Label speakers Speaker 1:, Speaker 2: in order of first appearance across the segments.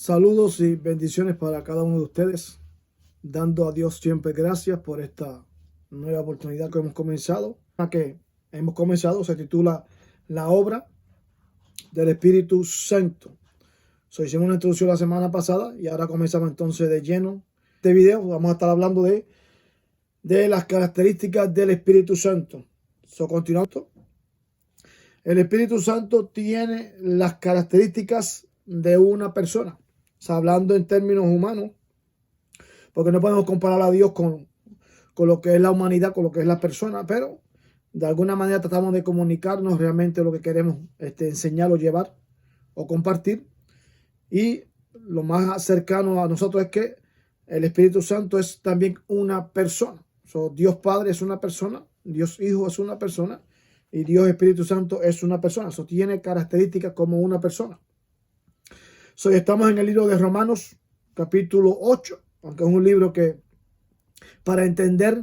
Speaker 1: Saludos y bendiciones para cada uno de ustedes, dando a Dios siempre gracias por esta nueva oportunidad que hemos comenzado. La que hemos comenzado se titula La obra del Espíritu Santo. Hicimos una introducción la semana pasada y ahora comenzamos entonces de lleno este video. Vamos a estar hablando de las características del Espíritu Santo. Continuando. El Espíritu Santo tiene las características de una persona. O sea, hablando en términos humanos, porque no podemos comparar a Dios con lo que es la humanidad, con lo que es la persona, pero de alguna manera tratamos de comunicarnos realmente lo que queremos enseñar o llevar o compartir. Y lo más cercano a nosotros es que el Espíritu Santo es también una persona. Dios Padre es una persona, Dios Hijo es una persona y Dios Espíritu Santo es una persona. Tiene características como una persona. Estamos en el libro de Romanos, capítulo 8, aunque es un libro que, para entender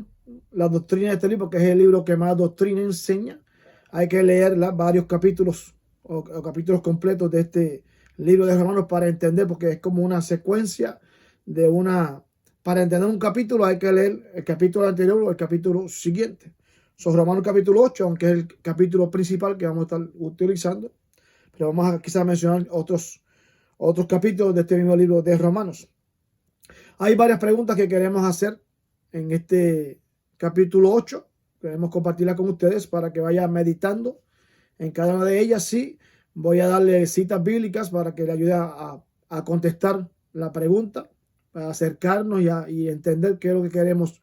Speaker 1: la doctrina de este libro, que es el libro que más doctrina enseña, hay que leer varios capítulos o capítulos completos de este libro de Romanos para entender, porque es como una secuencia de para entender un capítulo hay que leer el capítulo anterior o el capítulo siguiente. Romanos capítulo 8, aunque es el capítulo principal que vamos a estar utilizando, pero vamos a quizás mencionar otros capítulos de este mismo libro de Romanos. Hay varias preguntas que queremos hacer en este capítulo 8. Queremos compartirlas con ustedes para que vayan meditando en cada una de ellas. Sí, voy a darle citas bíblicas para que le ayude a contestar la pregunta, para acercarnos y entender qué es lo que queremos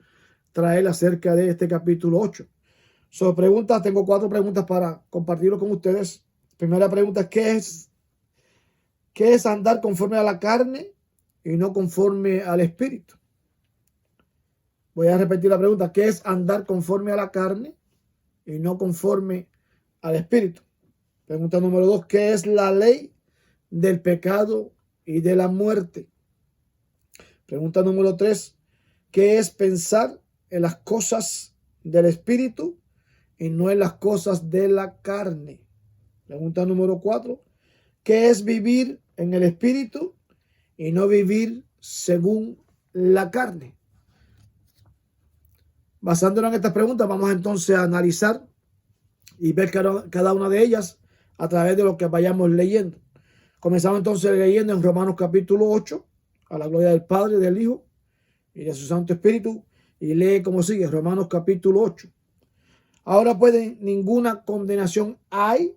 Speaker 1: traer acerca de este capítulo 8. Tengo 4 preguntas para compartirlo con ustedes. Primera pregunta, ¿qué es andar conforme a la carne y no conforme al Espíritu? Voy a repetir la pregunta. ¿Qué es andar conforme a la carne y no conforme al Espíritu? Pregunta número 2. ¿Qué es la ley del pecado y de la muerte? Pregunta número 3. ¿Qué es pensar en las cosas del Espíritu y no en las cosas de la carne? Pregunta número 4. ¿Qué es vivir en el Espíritu y no vivir según la carne? Basándonos en estas preguntas, vamos entonces a analizar y ver cada una de ellas a través de lo que vayamos leyendo. Comenzamos entonces leyendo en Romanos capítulo 8, a la gloria del Padre, del Hijo y de su Santo Espíritu, y lee como sigue, Romanos capítulo 8. Ahora pues ninguna condenación hay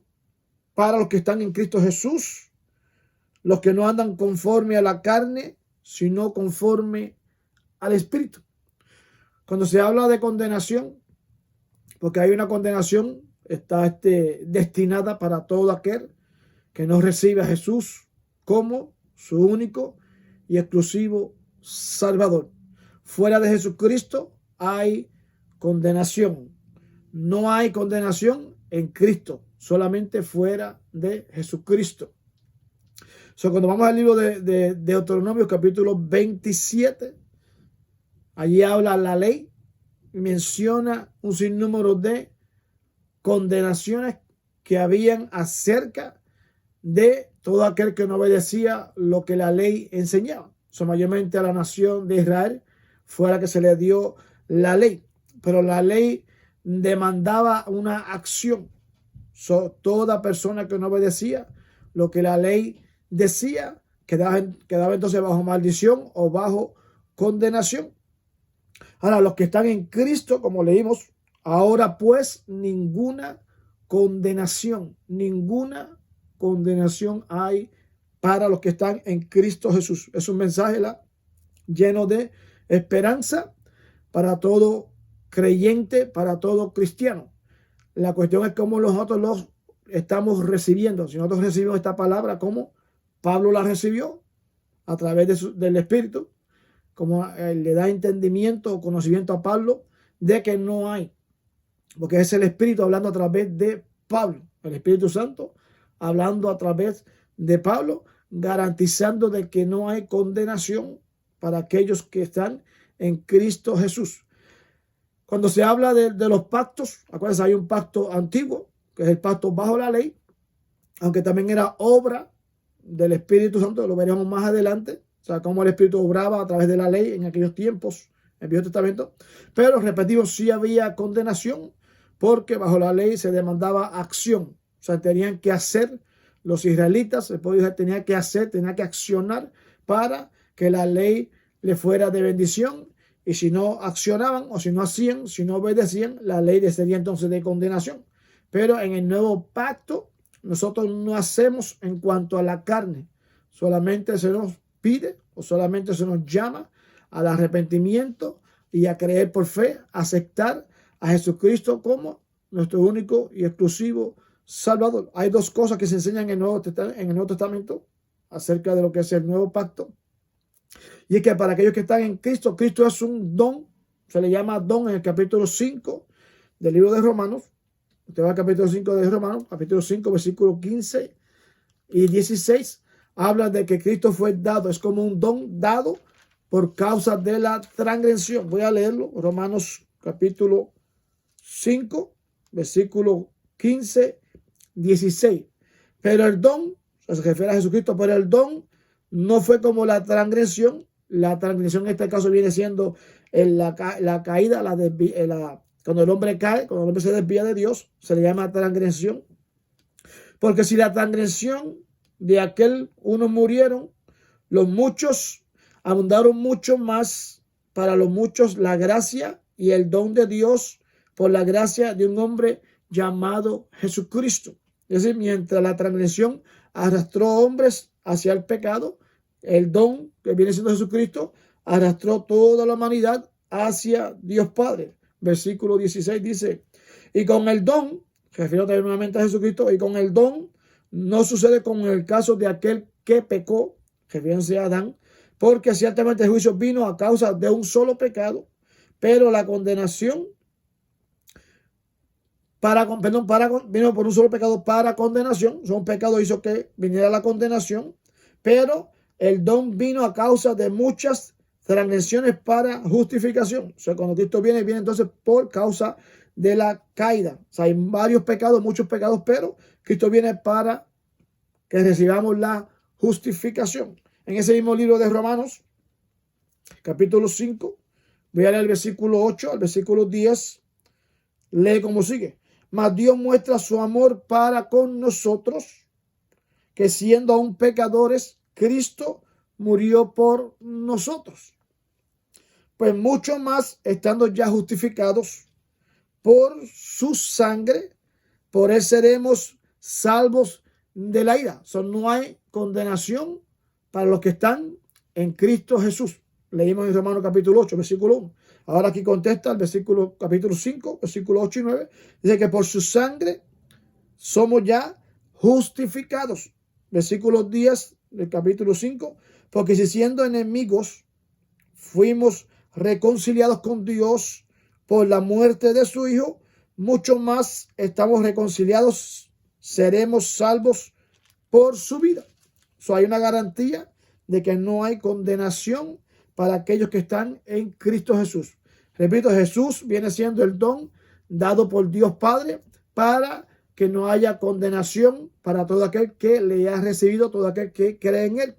Speaker 1: para los que están en Cristo Jesús, los que no andan conforme a la carne, sino conforme al Espíritu. Cuando se habla de condenación, porque hay una condenación, está destinada para todo aquel que no recibe a Jesús como su único y exclusivo Salvador. Fuera de Jesucristo hay condenación. No hay condenación en Cristo, solamente fuera de Jesucristo. Cuando vamos al libro de Deuteronomio, capítulo 27, allí habla la ley y menciona un sinnúmero de condenaciones que habían acerca de todo aquel que no obedecía lo que la ley enseñaba. Mayormente a la nación de Israel fue la que se le dio la ley, pero la ley demandaba una acción. Toda persona que no obedecía lo que la ley decía quedaba entonces bajo maldición o bajo condenación. Ahora, los que están en Cristo, como leímos, ahora pues ninguna condenación hay para los que están en Cristo Jesús. Es un mensaje lleno de esperanza para todo creyente, para todo cristiano. La cuestión es cómo nosotros los estamos recibiendo. Si nosotros recibimos esta palabra, como Pablo la recibió a través del Espíritu, como le da entendimiento o conocimiento a Pablo de que no hay, porque es el Espíritu hablando a través de Pablo, el Espíritu Santo hablando a través de Pablo, garantizando de que no hay condenación para aquellos que están en Cristo Jesús. Cuando se habla de los pactos, acuérdense, hay un pacto antiguo, que es el pacto bajo la ley, aunque también era obra del Espíritu Santo, lo veremos más adelante, o sea, cómo el Espíritu obraba a través de la ley en aquellos tiempos, en el Viejo Testamento. Pero repetimos, sí había condenación, porque bajo la ley se demandaba acción, o sea, tenían que hacer los israelitas, el pueblo de Israel tenía que hacer, tenía que accionar para que la ley le fuera de bendición. Y si no accionaban o si no hacían, si no obedecían, la ley sería entonces de condenación. Pero en el nuevo pacto, nosotros no hacemos en cuanto a la carne. Solamente se nos pide o solamente se nos llama al arrepentimiento y a creer por fe, aceptar a Jesucristo como nuestro único y exclusivo Salvador. Hay dos cosas que se enseñan en el Nuevo Testamento acerca de lo que es el nuevo pacto. Y es que para aquellos que están en Cristo, Cristo es un don, se le llama don en el capítulo 5 del libro de Romanos. Usted va al capítulo 5 de Romanos, capítulo 5, versículos 15 y 16. Habla de que Cristo fue dado, es como un don dado por causa de la transgresión. Voy a leerlo, Romanos capítulo 5, versículo 15, 16. Pero el don, se refiere a Jesucristo, pero el don no fue como la transgresión. La transgresión en este caso viene siendo la caída, cuando el hombre cae, cuando el hombre se desvía de Dios, se le llama transgresión. Porque si la transgresión de aquel unos murieron, los muchos abundaron mucho más para los muchos la gracia y el don de Dios por la gracia de un hombre llamado Jesucristo. Es decir, mientras la transgresión arrastró hombres hacia el pecado, el don que viene siendo Jesucristo arrastró toda la humanidad hacia Dios Padre. Versículo 16 dice, y con el don, refiero también nuevamente a Jesucristo, y con el don no sucede como en el caso de aquel que pecó, refiriéndose a Adán, porque ciertamente el juicio vino a causa de un solo pecado, pero la condenación vino por un solo pecado para condenación. Un pecado hizo que viniera la condenación, pero el don vino a causa de muchas transgresiones para justificación. O sea, cuando Cristo viene entonces por causa de la caída. O sea, hay varios pecados, muchos pecados, pero Cristo viene para que recibamos la justificación. En ese mismo libro de Romanos, capítulo 5, voy a leer el versículo 8 al versículo 10, lee como sigue. Mas Dios muestra su amor para con nosotros, que siendo aún pecadores, Cristo murió por nosotros. Pues mucho más, estando ya justificados por su sangre, por él seremos salvos de la ira. No hay condenación para los que están en Cristo Jesús. Leímos en Romanos capítulo 8, versículo 1. Ahora aquí contesta el capítulo 5, versículos 8 y 9. Dice que por su sangre somos ya justificados. Versículo 10 del capítulo 5. Porque si siendo enemigos fuimos reconciliados con Dios por la muerte de su Hijo, mucho más estamos reconciliados, seremos salvos por su vida. Hay una garantía de que no hay condenación para aquellos que están en Cristo Jesús. Repito, Jesús viene siendo el don dado por Dios Padre para que no haya condenación para todo aquel que le ha recibido, todo aquel que cree en él.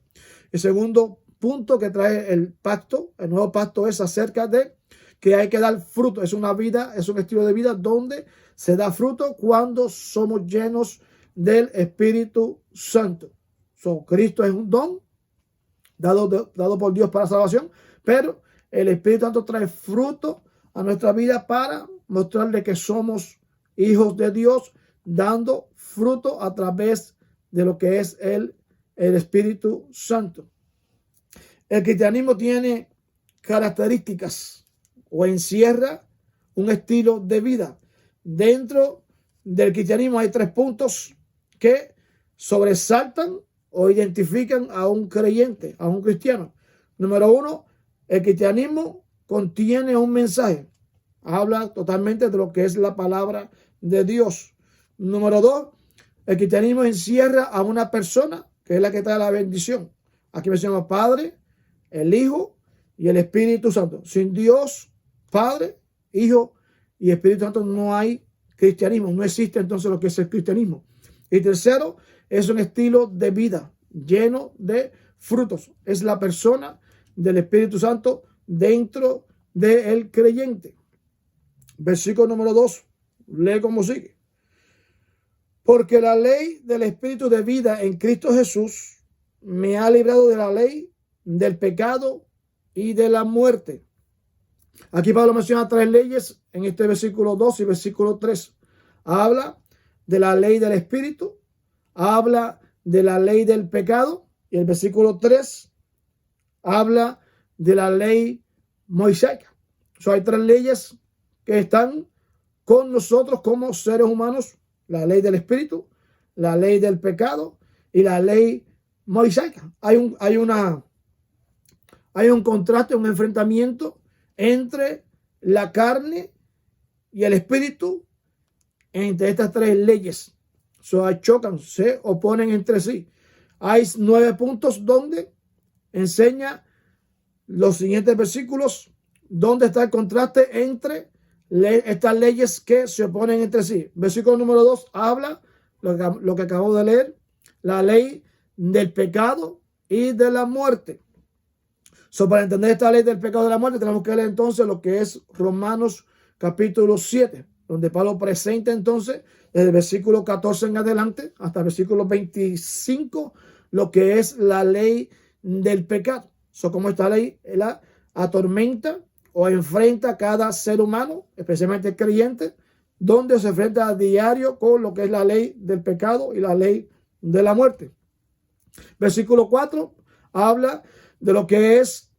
Speaker 1: El segundo punto que trae el pacto, el nuevo pacto, es acerca de que hay que dar fruto. Es una vida, es un estilo de vida donde se da fruto cuando somos llenos del Espíritu Santo. Cristo es un don dado por Dios para salvación, pero el Espíritu Santo trae fruto a nuestra vida para mostrarle que somos hijos de Dios, dando fruto a través de lo que es el Espíritu Santo. El cristianismo tiene características o encierra un estilo de vida. Dentro del cristianismo hay 3 puntos que sobresaltan o identifican a un creyente, a un cristiano. Número 1, el cristianismo contiene un mensaje. Habla totalmente de lo que es la palabra de Dios. Número 2, el cristianismo encierra a una persona que es la que trae la bendición. Aquí mencionamos Padre, el Hijo y el Espíritu Santo. Sin Dios, Padre, Hijo y Espíritu Santo no hay cristianismo. No existe entonces lo que es el cristianismo. Y tercero, es un estilo de vida. lleno de frutos. Es la persona del Espíritu Santo dentro del creyente. Versículo número 2. Lee como sigue. Porque la ley del Espíritu de vida en Cristo Jesús me ha librado de la ley del pecado y de la muerte. Aquí Pablo menciona 3 leyes en este versículo 2 y versículo 3. Habla de la ley del Espíritu, habla de la ley del pecado, y el versículo 3 habla de la ley moisaica. Hay 3 leyes que están con nosotros como seres humanos: la ley del Espíritu, la ley del pecado y la ley moisaica. Hay un contraste, un enfrentamiento entre la carne y el Espíritu, entre estas 3 leyes. Chocan, se oponen entre sí. Hay 9 puntos donde enseña los siguientes versículos, donde está el contraste entre estas leyes que se oponen entre sí. Versículo número 2 habla lo que acabo de leer, la ley del pecado y de la muerte. Para entender esta ley del pecado y de la muerte, tenemos que leer entonces lo que es Romanos capítulo 7, donde Pablo presenta entonces desde el versículo 14 en adelante hasta el versículo 25 lo que es la ley del pecado. Como esta ley la atormenta o enfrenta a cada ser humano, especialmente el creyente, donde se enfrenta a diario con lo que es la ley del pecado y la ley de la muerte. Versículo 4 habla de lo que es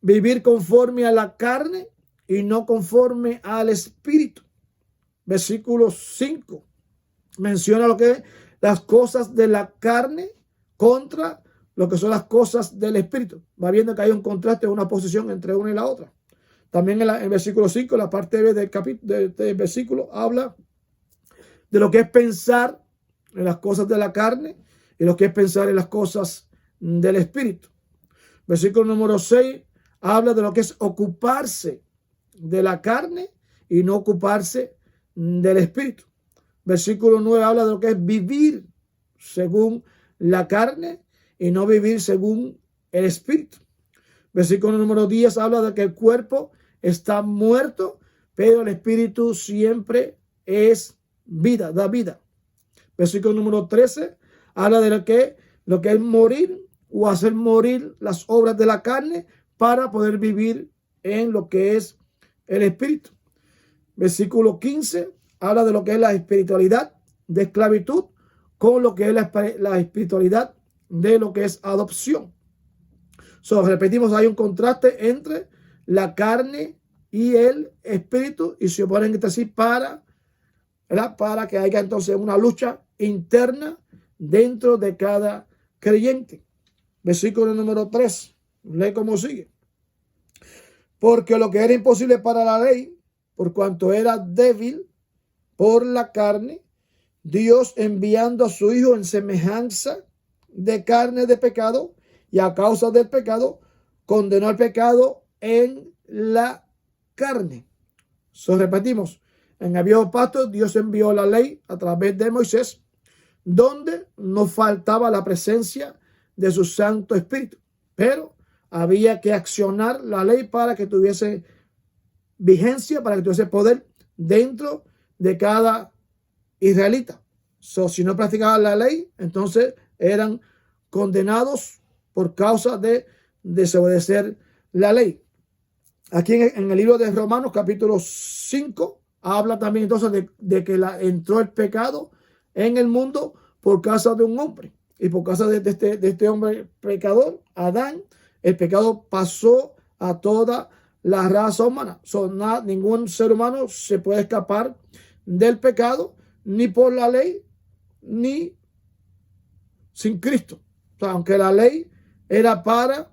Speaker 1: vivir conforme a la carne y no conforme al Espíritu. Versículo 5 menciona lo que es las cosas de la carne contra lo que son las cosas del Espíritu. Va viendo que hay un contraste, una posición entre una y la otra. También en el versículo 5, la parte B del versículo, habla de lo que es pensar en las cosas de la carne y lo que es pensar en las cosas del Espíritu. Versículo número 6 habla de lo que es ocuparse de la carne y no ocuparse del Espíritu. Versículo 9 habla de lo que es vivir según la carne y no vivir según el Espíritu. Versículo número 10 habla de que el cuerpo está muerto, pero el Espíritu siempre es vida, da vida. Versículo número 13 habla de lo que es morir o hacer morir las obras de la carne para poder vivir en lo que es el Espíritu. Versículo 15 habla de lo que es la espiritualidad de esclavitud con lo que es la espiritualidad de lo que es adopción. Repetimos, hay un contraste entre la carne y el Espíritu y se oponen entre sí para que haya entonces una lucha interna dentro de cada creyente. Versículo número 3, lee como sigue. Porque lo que era imposible para la ley, por cuanto era débil por la carne, Dios enviando a su Hijo en semejanza de carne de pecado, y a causa del pecado, condenó el pecado en la carne. Repetimos, en el viejo pacto Dios envió la ley a través de Moisés, donde no faltaba la presencia de su Santo Espíritu, pero había que accionar la ley para que tuviese vigencia, para que tuviese poder dentro de cada israelita. Si no practicaban la ley, entonces eran condenados por causa de desobedecer la ley. Aquí en el libro de Romanos capítulo 5 habla también entonces de que entró el pecado en el mundo por causa de un hombre. Y por causa de este hombre pecador, Adán, el pecado pasó a toda la raza humana. Ningún ser humano se puede escapar del pecado, ni por la ley, ni sin Cristo. Aunque la ley era para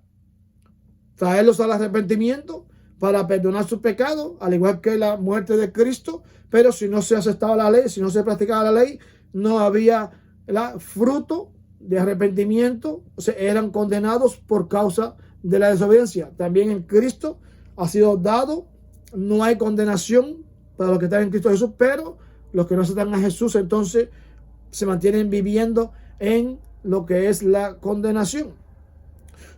Speaker 1: traerlos al arrepentimiento, para perdonar sus pecados, al igual que la muerte de Cristo, pero si no se aceptaba la ley, si no se practicaba la ley, no había fruto de arrepentimiento, eran condenados por causa de la desobediencia. También en Cristo ha sido dado, no hay condenación para los que están en Cristo Jesús, pero los que no se dan a Jesús entonces se mantienen viviendo en lo que es la condenación.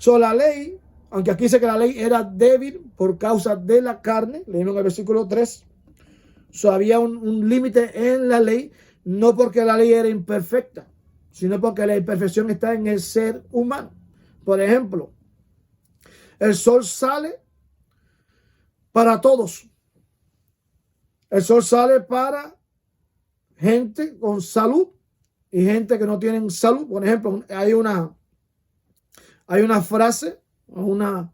Speaker 1: La ley, aunque aquí dice que la ley era débil por causa de la carne, leímos en el versículo 3, había un límite en la ley, no porque la ley era imperfecta, sino porque la imperfección está en el ser humano. Por ejemplo, el sol sale para todos. El sol sale para gente con salud y gente que no tienen salud. Por ejemplo, hay una frase, una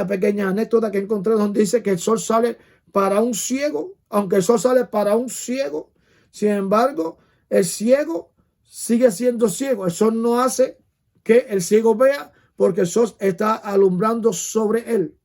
Speaker 1: pequeña anécdota que encontré donde dice que el sol sale para un ciego, aunque el sol sale para un ciego, sin embargo, el ciego sigue siendo ciego. El sol no hace que el ciego vea porque el sol está alumbrando sobre él.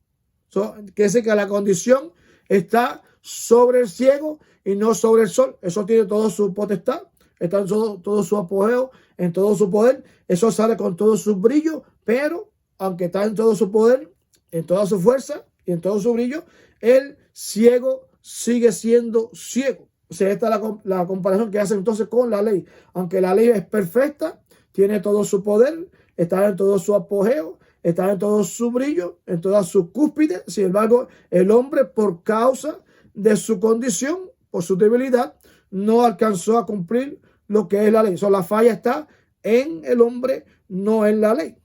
Speaker 1: Quiere decir que la condición está sobre el ciego y no sobre el sol. El sol tiene todo su potestad, está en todo su apogeo, en todo su poder. El sol sale con todo su brillo, pero aunque está en todo su poder, en toda su fuerza y en todo su brillo, el ciego sigue siendo ciego. O sea, esta es la comparación que hacen entonces con la ley. Aunque la ley es perfecta, tiene todo su poder, está en todo su apogeo, está en todo su brillo, en toda su cúspide. Sin embargo, el hombre, por causa de su condición, por su debilidad, no alcanzó a cumplir lo que es la ley. La falla está en el hombre, no en la ley.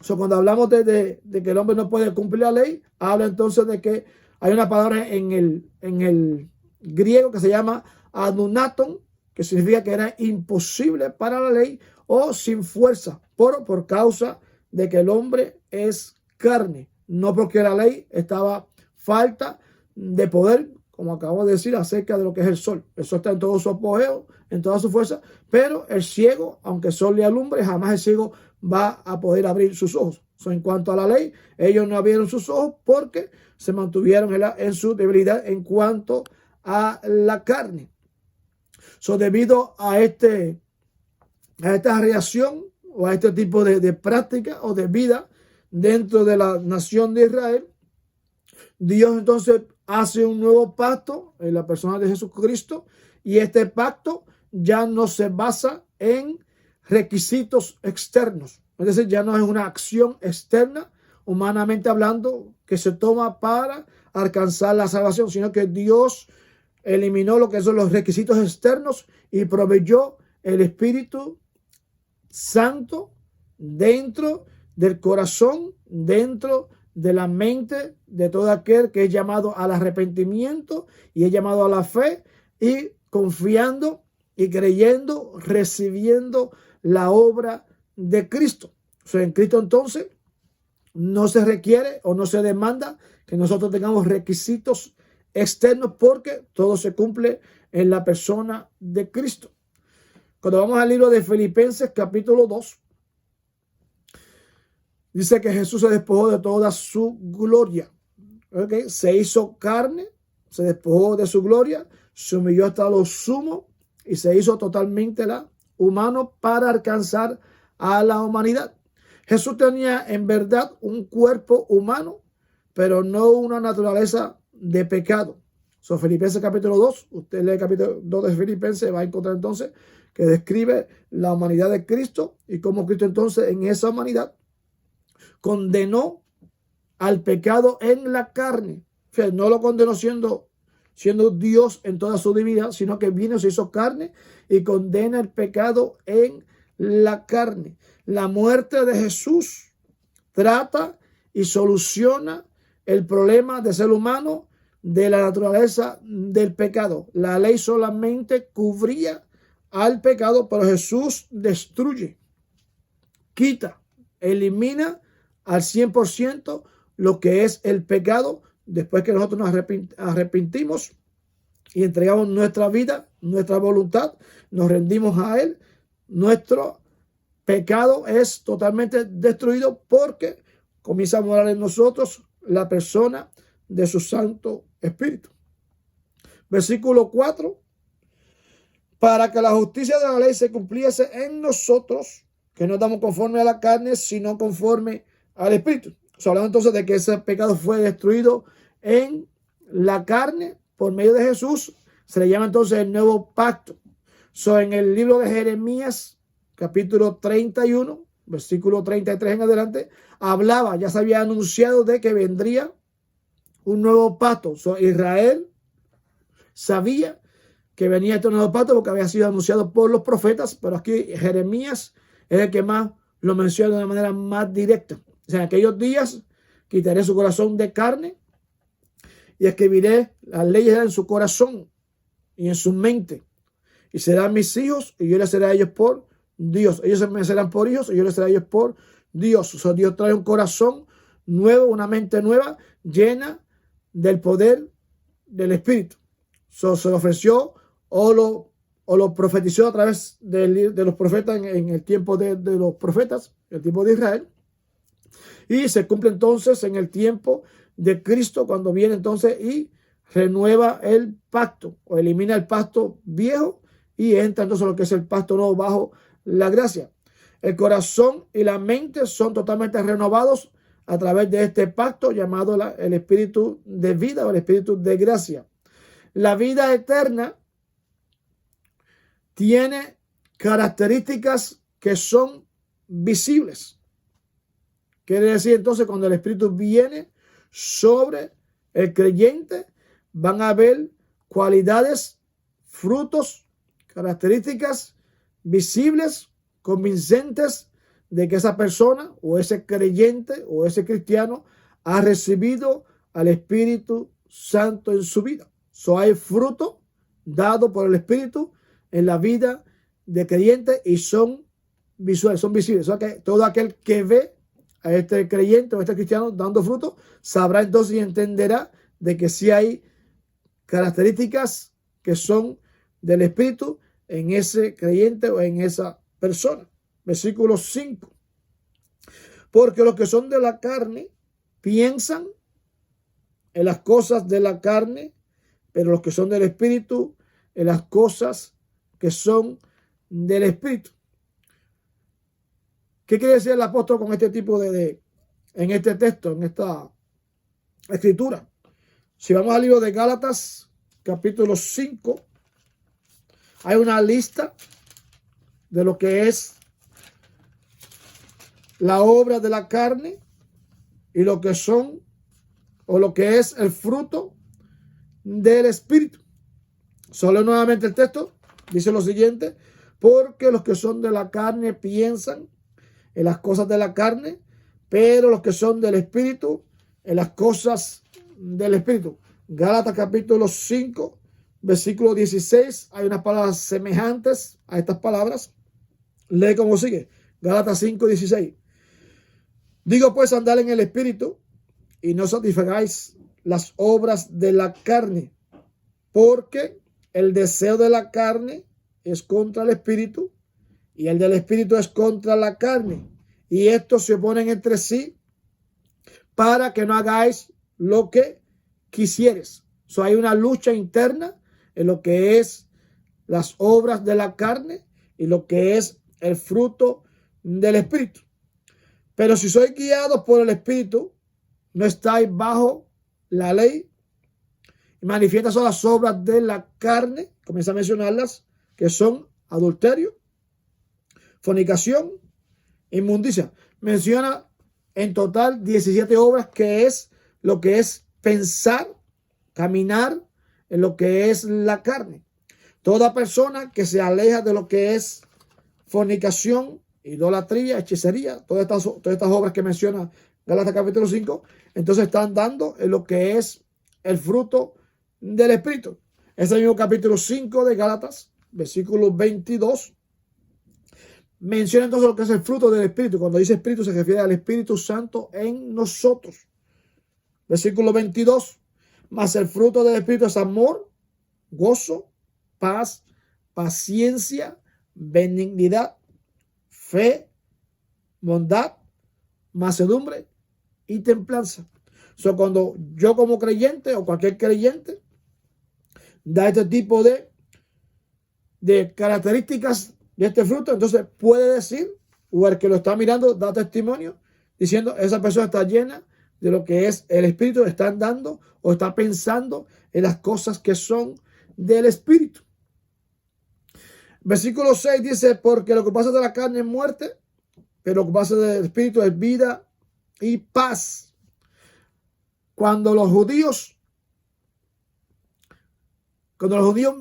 Speaker 1: Cuando hablamos de que el hombre no puede cumplir la ley, habla entonces de que hay una palabra en el griego que se llama adunaton, que significa que era imposible para la ley o sin fuerza, por causa de que el hombre es carne, no porque la ley estaba falta de poder, como acabo de decir acerca de lo que es el sol. El sol está en todo su apogeo, en toda su fuerza, pero el ciego, aunque el sol le alumbre, jamás el ciego va a poder abrir sus ojos. En cuanto a la ley, ellos no abrieron sus ojos porque se mantuvieron en su debilidad en cuanto a la carne. Debido a esta reacción o a este tipo de práctica o de vida dentro de la nación de Israel, Dios entonces hace un nuevo pacto en la persona de Jesucristo, y este pacto ya no se basa en requisitos externos. Es decir, ya no es una acción externa, humanamente hablando, que se toma para alcanzar la salvación, sino que Dios eliminó lo que son los requisitos externos y proveyó el Espíritu Santo dentro del corazón, dentro de la mente de todo aquel que es llamado al arrepentimiento y es llamado a la fe, y confiando y creyendo, recibiendo la obra de Cristo. En Cristo entonces no se requiere o no se demanda que nosotros tengamos requisitos externos, porque todo se cumple en la persona de Cristo. Cuando vamos al libro de Filipenses capítulo 2, dice que Jesús se despojó de toda su gloria. ¿Okay? Se hizo carne, se despojó de su gloria, se humilló hasta lo sumo y se hizo totalmente humano para alcanzar a la humanidad. Jesús tenía en verdad un cuerpo humano, pero no una naturaleza de pecado. Filipenses capítulo 2, usted lee el capítulo 2 de Filipenses, va a encontrar entonces que describe la humanidad de Cristo y cómo Cristo entonces en esa humanidad condenó al pecado en la carne. O sea, no lo condenó siendo Dios en toda su divinidad, sino que vino, se hizo carne y condena el pecado en la carne. La muerte de Jesús trata y soluciona el problema del ser humano, de la naturaleza del pecado. La ley solamente cubría al pecado, pero Jesús destruye, quita, elimina al 100% lo que es el pecado. Después que nosotros nos arrepentimos y entregamos nuestra vida, nuestra voluntad, nos rendimos a Él, nuestro pecado es totalmente destruido, porque comienza a morar en nosotros la persona de su Santo Espíritu. Versículo 4. Para que la justicia de la ley se cumpliese en nosotros, que no estamos conforme a la carne, sino conforme al Espíritu. Hablando entonces de que ese pecado fue destruido en la carne por medio de Jesús, se le llama entonces el nuevo pacto. En el libro de Jeremías, capítulo 31, versículo 33 en adelante, hablaba, ya se había anunciado de que vendría un nuevo pacto. Israel sabía que venía este nuevo pacto porque había sido anunciado por los profetas, pero aquí Jeremías es el que más lo menciona de una manera más directa. O sea, en aquellos días quitaré su corazón de carne y escribiré las leyes en su corazón y en su mente. Y serán mis hijos y yo les seré a ellos por Dios. Ellos me serán por hijos y yo les seré a ellos por Dios. O sea, Dios trae un corazón nuevo, una mente nueva, llena del poder del Espíritu. Se lo ofreció o lo profetizó a través de los profetas en el tiempo de los profetas, el tiempo de Israel. Y se cumple entonces en el tiempo de Cristo, cuando viene entonces y renueva el pacto o elimina el pacto viejo y entra entonces lo que es el pacto nuevo bajo la gracia. El corazón y la mente son totalmente renovados a través de este pacto llamado el espíritu de vida o el espíritu de gracia. La vida eterna tiene características que son visibles. Quiere decir entonces, cuando el Espíritu viene sobre el creyente, van a haber cualidades, frutos, características visibles, convincentes de que esa persona o ese creyente o ese cristiano ha recibido al Espíritu Santo en su vida. Hay fruto dado por el Espíritu en la vida de creyente y son visuales, son visibles. O sea que todo aquel que ve a este creyente o a este cristiano dando fruto, sabrá entonces y entenderá de que sí hay características que son del Espíritu en ese creyente o en esa persona. Versículo 5. Porque los que son de la carne piensan en las cosas de la carne, pero los que son del Espíritu en las cosas que son del Espíritu. ¿Qué quiere decir el apóstol con este tipo en este texto, en esta escritura? Si vamos al libro de Gálatas, capítulo 5, hay una lista de lo que es la obra de la carne y lo que son o lo que es el fruto del Espíritu. Solo nuevamente el texto dice lo siguiente: porque los que son de la carne piensan en las cosas de la carne, pero los que son del Espíritu en las cosas del Espíritu. Gálatas capítulo 5, versículo 16, hay unas palabras semejantes a estas palabras. Lee como sigue. Gálatas 5, 16. Digo pues, andad en el Espíritu y no satisfagáis las obras de la carne, porque el deseo de la carne es contra el Espíritu y el del Espíritu es contra la carne, y estos se oponen entre sí para que no hagáis lo que quisieres. Hay una lucha interna en lo que es las obras de la carne y lo que es el fruto del Espíritu. Pero si sois guiados por el Espíritu, no estáis bajo la ley. Manifiestas son las obras de la carne, comienza a mencionarlas, que son adulterio, fornicación, inmundicia. Menciona en total 17 obras, que es lo que es pensar, caminar en lo que es la carne. Toda persona que se aleja de lo que es fornicación, idolatría, hechicería, todas estas obras que menciona Gálatas capítulo 5, entonces están dando en lo que es el fruto del Espíritu. Ese mismo capítulo 5 de Gálatas, versículo 22, menciona entonces lo que es el fruto del Espíritu. Cuando dice Espíritu se refiere al Espíritu Santo en nosotros. Versículo 22, mas el fruto del Espíritu es amor, gozo, paz, paciencia, benignidad, fe, bondad, mansedumbre y templanza. Cuando yo como creyente o cualquier creyente da este tipo de características de este fruto, entonces puede decir, o el que lo está mirando da testimonio diciendo, esa persona está llena de lo que es el Espíritu, está andando o está pensando en las cosas que son del Espíritu. Versículo 6 dice, porque lo que pasa de la carne es muerte, pero lo que pasa del espíritu es vida y paz. Cuando los judíos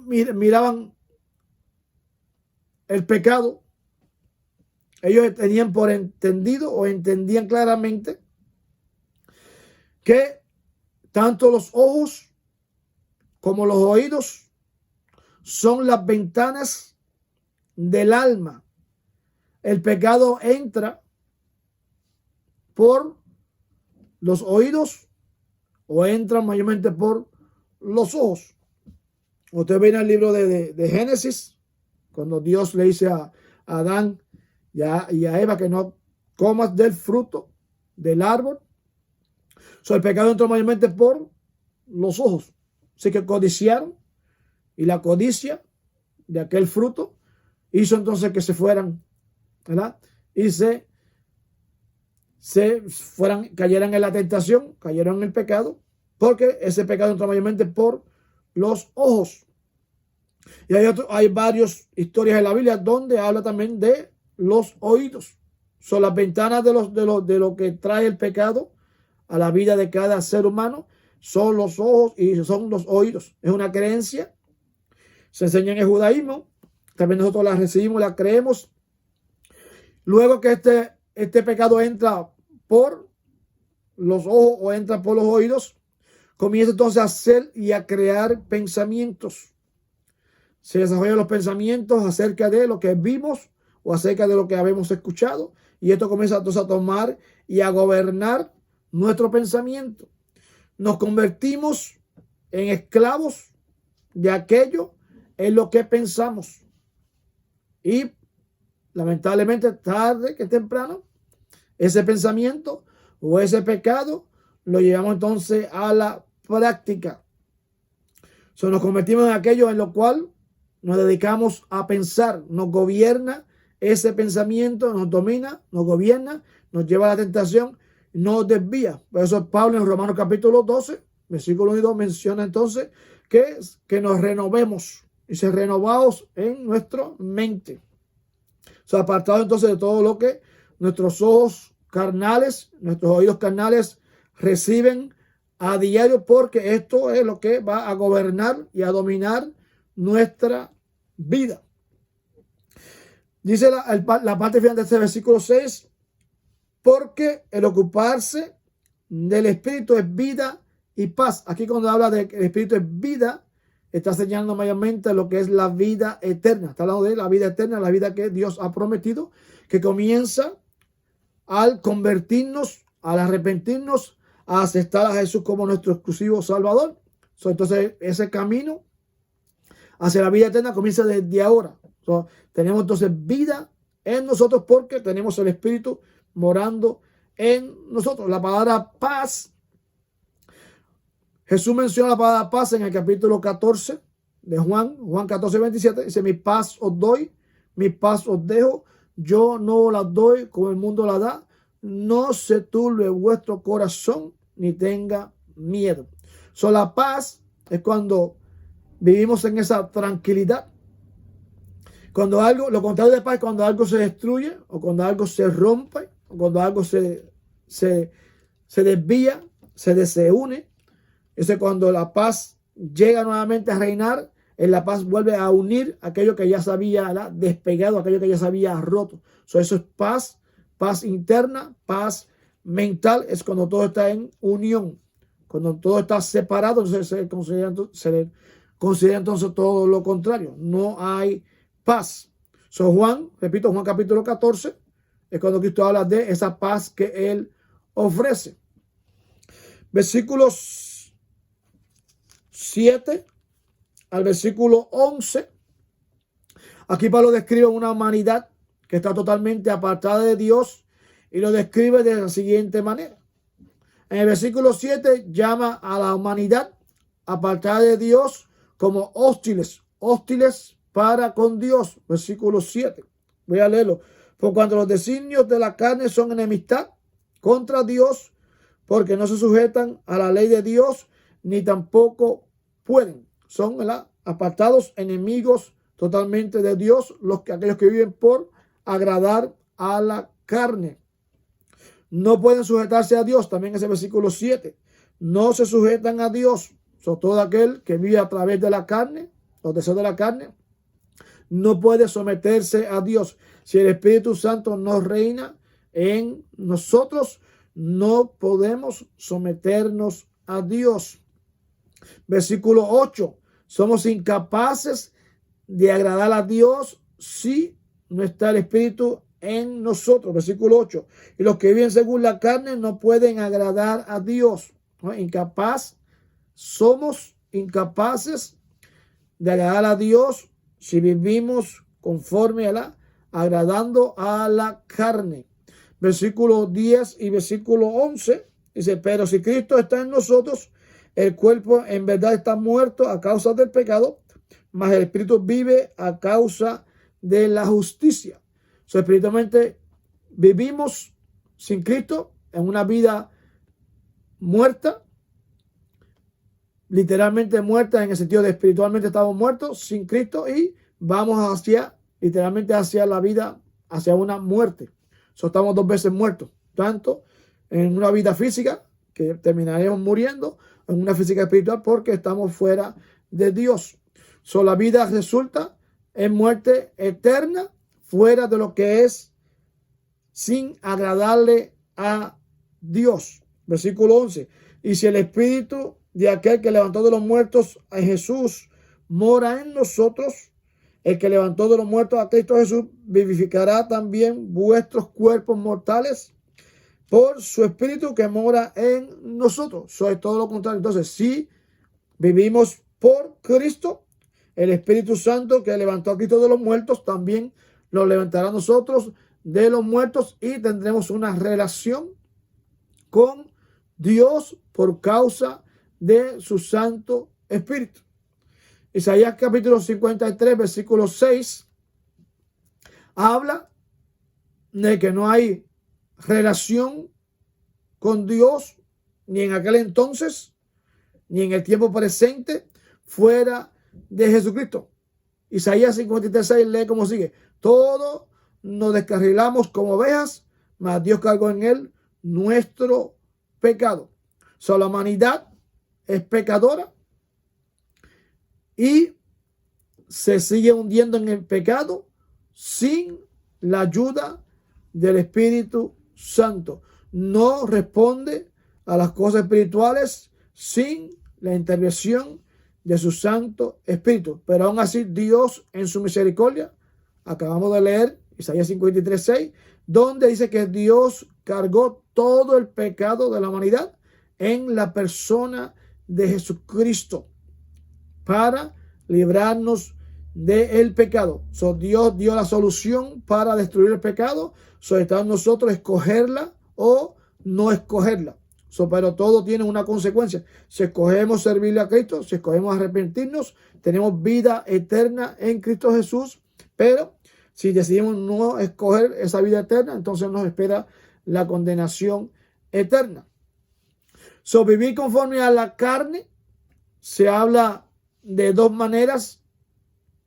Speaker 1: miraban el pecado, ellos tenían por entendido o entendían claramente que tanto los ojos como los oídos son las ventanas del alma. El pecado entra por los oídos o entra mayormente por los ojos. Usted ve en el libro de Génesis, cuando Dios le dice a Adán y a Eva que no comas del fruto del árbol. El pecado entró mayormente por los ojos. Así que codiciaron, y la codicia de aquel fruto hizo entonces que se fueran, ¿verdad? Y cayeran en la tentación, cayeron en el pecado, porque ese pecado entró mayormente por los ojos. Y hay varias historias en la Biblia donde habla también de los oídos. Son las ventanas de lo que trae el pecado a la vida de cada ser humano. Son los ojos y son los oídos. Es una creencia. Se enseña en el judaísmo. También nosotros la recibimos, la creemos. Luego que este pecado entra por los ojos o entra por los oídos, comienza entonces a hacer y a crear pensamientos. Se desarrollan los pensamientos acerca de lo que vimos o acerca de lo que habíamos escuchado. Y esto comienza entonces a tomar y a gobernar nuestro pensamiento. Nos convertimos en esclavos de aquello en lo que pensamos. Y lamentablemente, tarde que temprano, ese pensamiento o ese pecado lo llevamos entonces a la práctica. Nos convertimos en aquello en lo cual nos dedicamos a pensar. Nos gobierna ese pensamiento, nos domina, nos gobierna, nos lleva a la tentación, nos desvía. Por eso Pablo en Romanos capítulo 12, versículo 1 y 2 menciona entonces que nos renovemos y se renovados en nuestra mente. Apartados entonces de todo lo que nuestros ojos carnales, nuestros oídos carnales reciben a diario, porque esto es lo que va a gobernar y a dominar nuestra vida. Dice la parte final de este versículo 6, porque el ocuparse del Espíritu es vida y paz. Aquí cuando habla de que el Espíritu es vida, está señalando mayormente lo que es la vida eterna. Está hablando de la vida eterna, la vida que Dios ha prometido, que comienza al convertirnos, al arrepentirnos, a aceptar a Jesús como nuestro exclusivo Salvador. Entonces, ese camino hacia la vida eterna comienza desde ahora. Tenemos entonces vida en nosotros porque tenemos el Espíritu morando en nosotros. La palabra paz, Jesús menciona la palabra paz en el capítulo 14 de Juan 14, 27. Dice, mi paz os doy, mi paz os dejo. Yo no la doy como el mundo la da. No se turbe vuestro corazón ni tenga miedo. La paz es cuando vivimos en esa tranquilidad. Cuando algo, lo contrario de paz es cuando algo se destruye o cuando algo se rompe o cuando algo se desvía, se desune. Ese es cuando la paz llega nuevamente a reinar. En la paz vuelve a unir aquello que ya se había despegado, aquello que ya se había roto. Eso es paz, paz interna, paz mental. Es cuando todo está en unión. Cuando todo está separado, entonces se considera entonces todo lo contrario. No hay paz. Juan capítulo 14, es cuando Cristo habla de esa paz que Él ofrece. Versículos 7 al versículo 11. Aquí Pablo describe una humanidad que está totalmente apartada de Dios y lo describe de la siguiente manera. En el versículo 7 llama a la humanidad apartada de Dios como hostiles para con Dios. Versículo 7. Voy a leerlo. Por cuanto los designios de la carne son enemistad contra Dios, porque no se sujetan a la ley de Dios, ni tampoco pueden. Son apartados, enemigos totalmente de Dios aquellos que viven por agradar a la carne. No pueden sujetarse a Dios, también ese versículo 7. No se sujetan a Dios. Todo aquel que vive a través de la carne, los deseos de la carne, no puede someterse a Dios. Si el Espíritu Santo no reina en nosotros, no podemos someternos a Dios. Versículo 8. Somos incapaces de agradar a Dios si no está el Espíritu en nosotros. Versículo 8. Y los que viven según la carne no pueden agradar a Dios. ¿No? Somos incapaces de agradar a Dios si vivimos conforme a agradando a la carne. Versículo 10 y versículo 11 dice, pero si Cristo está en nosotros, el cuerpo en verdad está muerto a causa del pecado, mas el espíritu vive a causa de la justicia. Espiritualmente vivimos sin Cristo en una vida muerta, literalmente muerta en el sentido de espiritualmente estamos muertos sin Cristo y vamos literalmente hacia la vida, hacia una muerte. Estamos dos veces muertos, tanto en una vida física, que terminaremos muriendo, en una física espiritual, porque estamos fuera de Dios. La vida resulta en muerte eterna, fuera de lo que es sin agradarle a Dios. Versículo 11. Y si el espíritu de aquel que levantó de los muertos a Jesús mora en nosotros, el que levantó de los muertos a Cristo Jesús vivificará también vuestros cuerpos mortales por su espíritu que mora en nosotros. Es todo lo contrario. Entonces, si vivimos por Cristo, el Espíritu Santo que levantó a Cristo de los muertos también lo levantará a nosotros de los muertos y tendremos una relación con Dios por causa de su Santo Espíritu. Isaías capítulo 53, versículo 6, habla de que no hay relación con Dios ni en aquel entonces, ni en el tiempo presente, fuera de Jesucristo. Isaías 53, 6 lee como sigue. Todos nos descarrilamos como ovejas, mas Dios cargó en él nuestro pecado. La humanidad es pecadora y se sigue hundiendo en el pecado sin la ayuda del Espíritu Santo. No responde a las cosas espirituales sin la intervención de su Santo Espíritu. Pero aún así Dios en su misericordia, acabamos de leer Isaías 53, 6, donde dice que Dios cargó todo el pecado de la humanidad en la persona de Jesucristo para librarnos del pecado. Dios dio la solución para destruir el pecado. Está en nosotros escogerla o no escogerla. Pero todo tiene una consecuencia. Si escogemos servirle a Cristo, si escogemos arrepentirnos, tenemos vida eterna en Cristo Jesús. Pero si decidimos no escoger esa vida eterna, entonces nos espera la condenación eterna. Vivir conforme a la carne, se habla de dos maneras,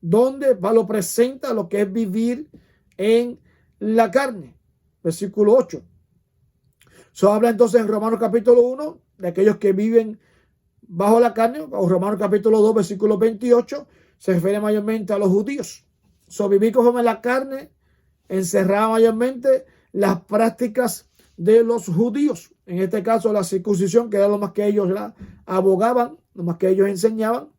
Speaker 1: donde Pablo presenta lo que es vivir en la carne. Versículo 8. Habla entonces en Romanos capítulo 1 de aquellos que viven bajo la carne, o Romanos capítulo 2, versículo 28, se refiere mayormente a los judíos. Vivir conforme a la carne encerraba mayormente las prácticas de los judíos. En este caso, la circuncisión, que era lo más que ellos abogaban, lo más que ellos enseñaban.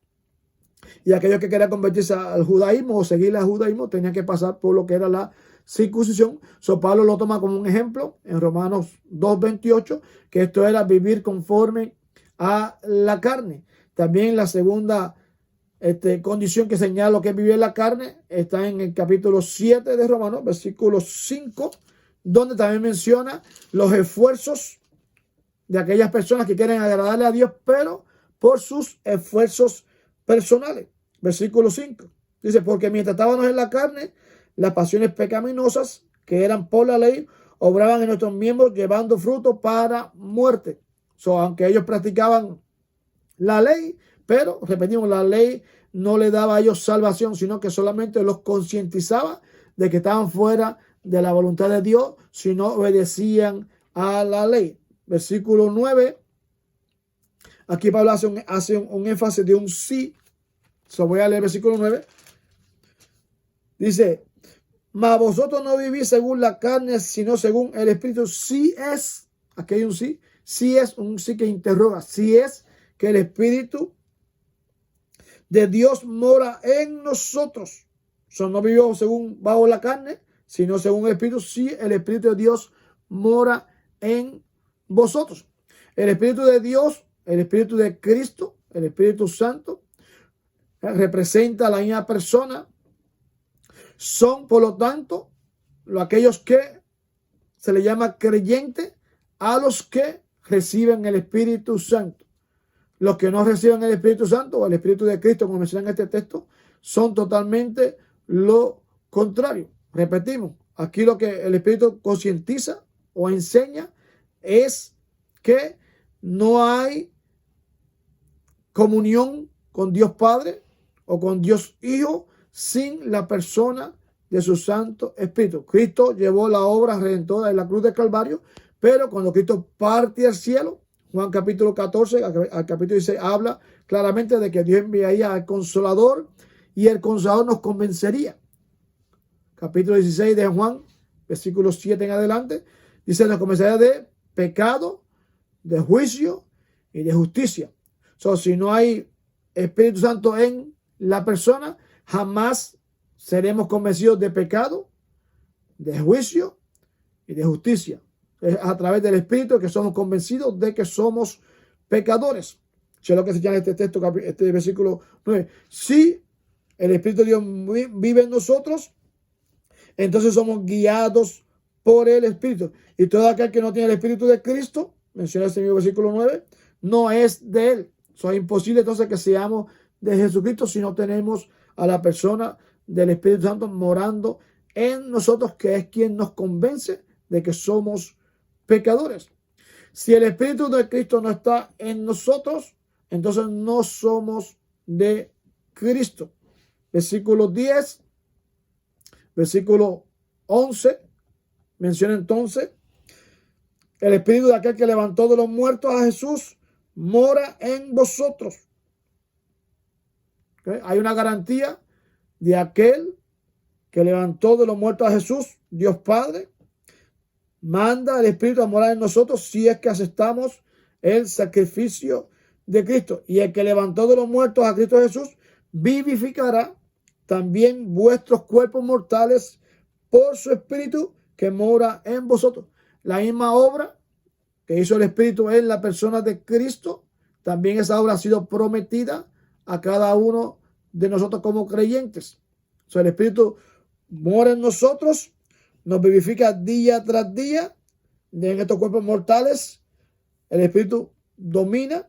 Speaker 1: Y aquellos que querían convertirse al judaísmo o seguir al judaísmo tenían que pasar por lo que era la circuncisión. Pablo lo toma como un ejemplo en Romanos 2:28, que esto era vivir conforme a la carne. También la segunda condición que señala lo que es vivir en la carne está en el capítulo 7 de Romanos, versículo 5, donde también menciona los esfuerzos de aquellas personas que quieren agradarle a Dios, pero por sus esfuerzos personales. Versículo 5 dice, porque mientras estábamos en la carne, las pasiones pecaminosas que eran por la ley obraban en nuestros miembros llevando fruto para muerte. Aunque ellos practicaban la ley, pero repetimos, la ley no le daba a ellos salvación, sino que solamente los concientizaba de que estaban fuera de la voluntad de Dios si no obedecían a la ley. Versículo 9. Aquí Pablo hace un énfasis de un sí. Voy a leer el versículo 9. Dice, mas vosotros no vivís según la carne, sino según el Espíritu. Sí es, aquí hay un sí, sí es un sí que interroga, sí es que el Espíritu de Dios mora en nosotros. No vivimos según bajo la carne, sino según el Espíritu. Sí, el Espíritu de Dios mora en vosotros. El Espíritu de Dios, el Espíritu de Cristo, el Espíritu Santo, representa a la misma persona. Son, por lo tanto, aquellos que se le llama creyente a los que reciben el Espíritu Santo. Los que no reciben el Espíritu Santo o el Espíritu de Cristo, como menciona en este texto, son totalmente lo contrario. Repetimos, aquí lo que el Espíritu concientiza o enseña es que no hay comunión con Dios Padre o con Dios Hijo sin la persona de su Santo Espíritu. Cristo llevó la obra redentora en la cruz del Calvario, pero cuando Cristo parte al cielo, Juan capítulo 14, al capítulo 16, habla claramente de que Dios enviaría al Consolador y el Consolador nos convencería. Capítulo 16 de Juan, versículo 7 en adelante, dice, nos convencería de pecado, de juicio y de justicia. Si no hay Espíritu Santo en la persona, jamás seremos convencidos de pecado, de juicio y de justicia. Es a través del Espíritu que somos convencidos de que somos pecadores. Eso es lo que se llama este texto, este versículo 9. Si el Espíritu de Dios vive en nosotros, entonces somos guiados por el Espíritu. Y todo aquel que no tiene el Espíritu de Cristo, menciona este mismo versículo 9, no es de él. Es imposible entonces que seamos de Jesucristo si no tenemos a la persona del Espíritu Santo morando en nosotros, que es quien nos convence de que somos pecadores. Si el Espíritu de Cristo no está en nosotros, entonces no somos de Cristo. Versículo 10, versículo 11, menciona entonces, el Espíritu de aquel que levantó de los muertos a Jesús mora en vosotros. ¿Okay? Hay una garantía de aquel que levantó de los muertos a Jesús, Dios Padre, manda al Espíritu a morar en nosotros si es que aceptamos el sacrificio de Cristo. Y el que levantó de los muertos a Cristo Jesús vivificará también vuestros cuerpos mortales por su Espíritu que mora en vosotros. La misma obra que hizo el Espíritu en la persona de Cristo, también esa obra ha sido prometida a cada uno de nosotros como creyentes. El Espíritu mora en nosotros, nos vivifica día tras día en estos cuerpos mortales. El Espíritu domina,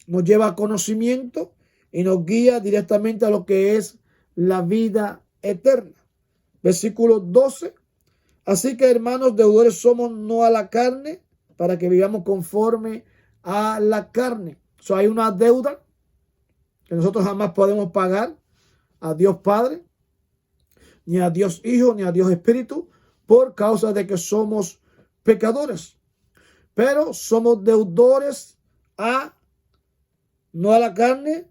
Speaker 1: nos lleva a conocimiento y nos guía directamente a lo que es la vida eterna. Versículo 12. Así que, hermanos, deudores somos no a la carne, para que vivamos conforme a la carne. Hay una deuda que nosotros jamás podemos pagar a Dios Padre, ni a Dios Hijo, ni a Dios Espíritu, por causa de que somos pecadores. Pero somos deudores no a la carne,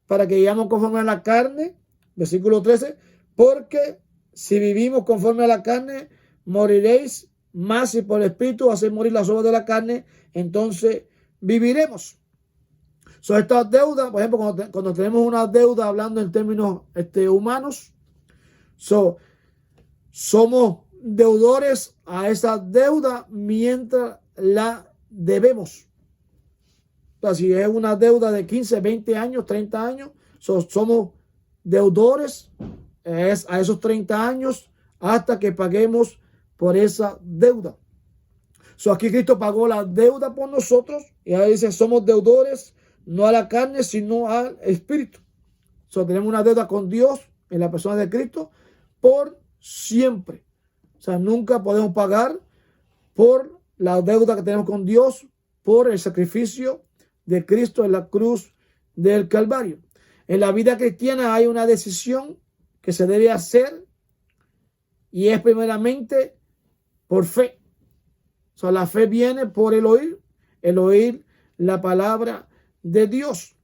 Speaker 1: para que vivamos conforme a la carne. Versículo 13, porque si vivimos conforme a la carne, moriréis, más si por el Espíritu hacéis morir las obras de la carne, entonces viviremos. Esta deuda, por ejemplo, cuando tenemos una deuda, hablando en términos humanos, somos deudores a esa deuda mientras la debemos. Si es una deuda de 15, 20 años, 30 años, somos deudores a esos 30 años hasta que paguemos por esa deuda. Aquí Cristo pagó la deuda por nosotros y ahora dice, somos deudores no a la carne, sino al Espíritu. Tenemos una deuda con Dios en la persona de Cristo por siempre. Nunca podemos pagar por la deuda que tenemos con Dios por el sacrificio de Cristo en la cruz del Calvario. En la vida cristiana hay una decisión que se debe hacer y es primeramente por fe. O sea, la fe viene por el oír la palabra de Dios.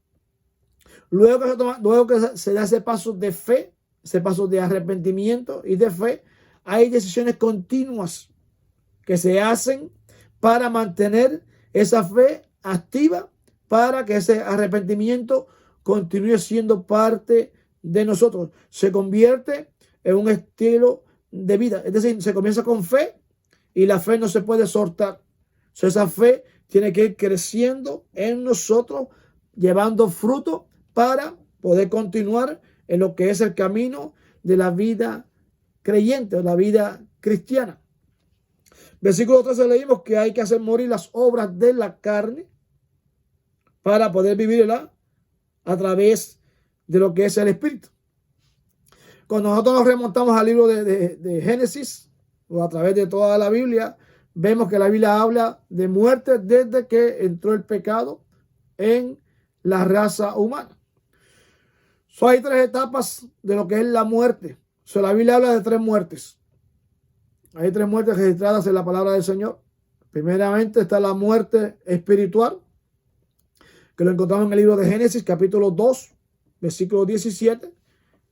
Speaker 1: Luego que se da ese paso de fe, ese paso de arrepentimiento y de fe, hay decisiones continuas que se hacen para mantener esa fe activa, para que ese arrepentimiento continúe siendo parte de nosotros. Se convierte en un estilo de vida. Es decir, se comienza con fe y la fe no se puede soltar. Esa fe tiene que ir creciendo en nosotros, llevando fruto para poder continuar en lo que es el camino de la vida creyente, de la vida cristiana. Versículo 13 leímos que hay que hacer morir las obras de la carne para poder vivirla a través de lo que es el Espíritu. Cuando nosotros nos remontamos al libro de Génesis, o a través de toda la Biblia, vemos que la Biblia habla de muerte desde que entró el pecado en la raza humana. Hay tres etapas de lo que es la muerte. La Biblia habla de tres muertes. Hay tres muertes registradas en la palabra del Señor. Primeramente está la muerte espiritual, que lo encontramos en el libro de Génesis, capítulo 2, versículo 17.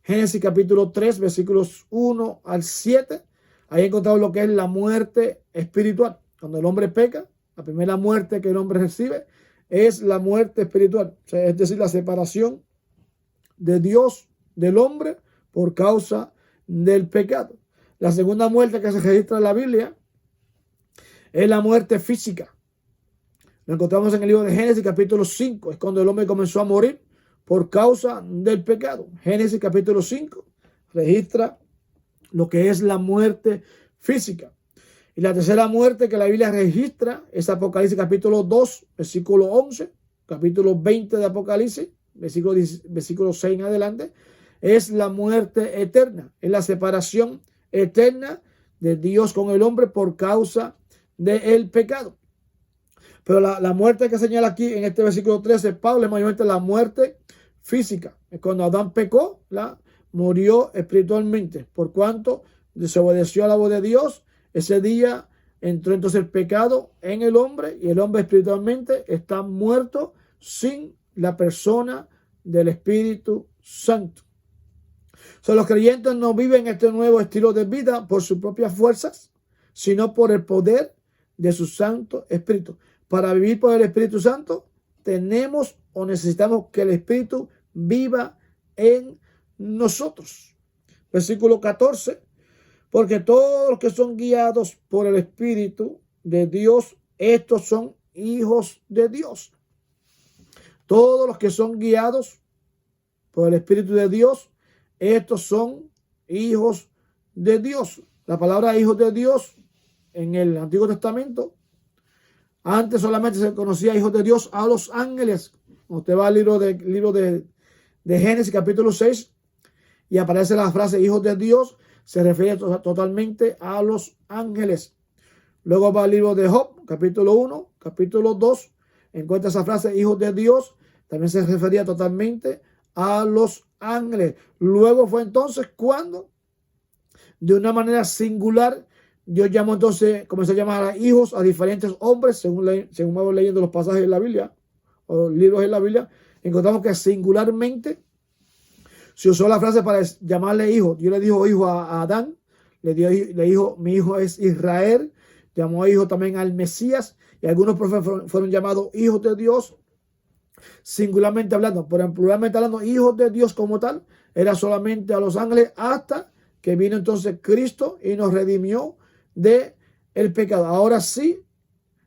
Speaker 1: Génesis, capítulo 3, versículos 1 al 7. Ahí encontramos lo que es la muerte espiritual. Cuando el hombre peca, la primera muerte que el hombre recibe es la muerte espiritual. Es decir, la separación de Dios del hombre por causa del pecado. La segunda muerte que se registra en la Biblia es la muerte física. Lo encontramos en el libro de Génesis capítulo 5. Es cuando el hombre comenzó a morir por causa del pecado. Génesis capítulo 5 registra lo que es la muerte física. Y la tercera muerte que la Biblia registra es Apocalipsis capítulo 2, versículo 11, capítulo 20 de Apocalipsis, versículo 6 en adelante, es la muerte eterna. Es la separación eterna de Dios con el hombre por causa del pecado. Pero la muerte que señala aquí en este versículo 13, Pablo, es mayormente la muerte física. Cuando Adán pecó, murió espiritualmente. Por cuanto desobedeció a la voz de Dios, ese día entró entonces el pecado en el hombre y el hombre espiritualmente está muerto sin la persona del Espíritu Santo. Los creyentes no viven este nuevo estilo de vida por sus propias fuerzas, sino por el poder de su Santo Espíritu. Para vivir por el Espíritu Santo, tenemos o necesitamos que el Espíritu viva en nosotros. Versículo 14. Porque todos los que son guiados por el Espíritu de Dios, estos son hijos de Dios. Todos los que son guiados por el Espíritu de Dios, estos son hijos de Dios. La palabra hijos de Dios en el Antiguo Testamento, antes solamente se conocía hijos de Dios a los ángeles. Usted va al libro de Génesis capítulo 6 y aparece la frase hijos de Dios, se refiere totalmente a los ángeles. Luego va al libro de Job, capítulo 1, capítulo 2, encuentra esa frase hijos de Dios, también se refería totalmente a los ángeles. Luego fue entonces cuando, de una manera singular, Dios llamó entonces, comenzó a llamar a hijos a diferentes hombres, según vamos leyendo los pasajes de la Biblia, o libros de la Biblia, encontramos que singularmente se usó la frase para llamarle hijo. Dios le dijo hijo a Adán, le dijo, mi hijo es Israel, llamó hijo también al Mesías, y algunos profetas fueron llamados hijos de Dios, singularmente hablando, pero pluralmente hablando, hijos de Dios como tal, era solamente a los ángeles, hasta que vino entonces Cristo y nos redimió de el pecado. Ahora sí,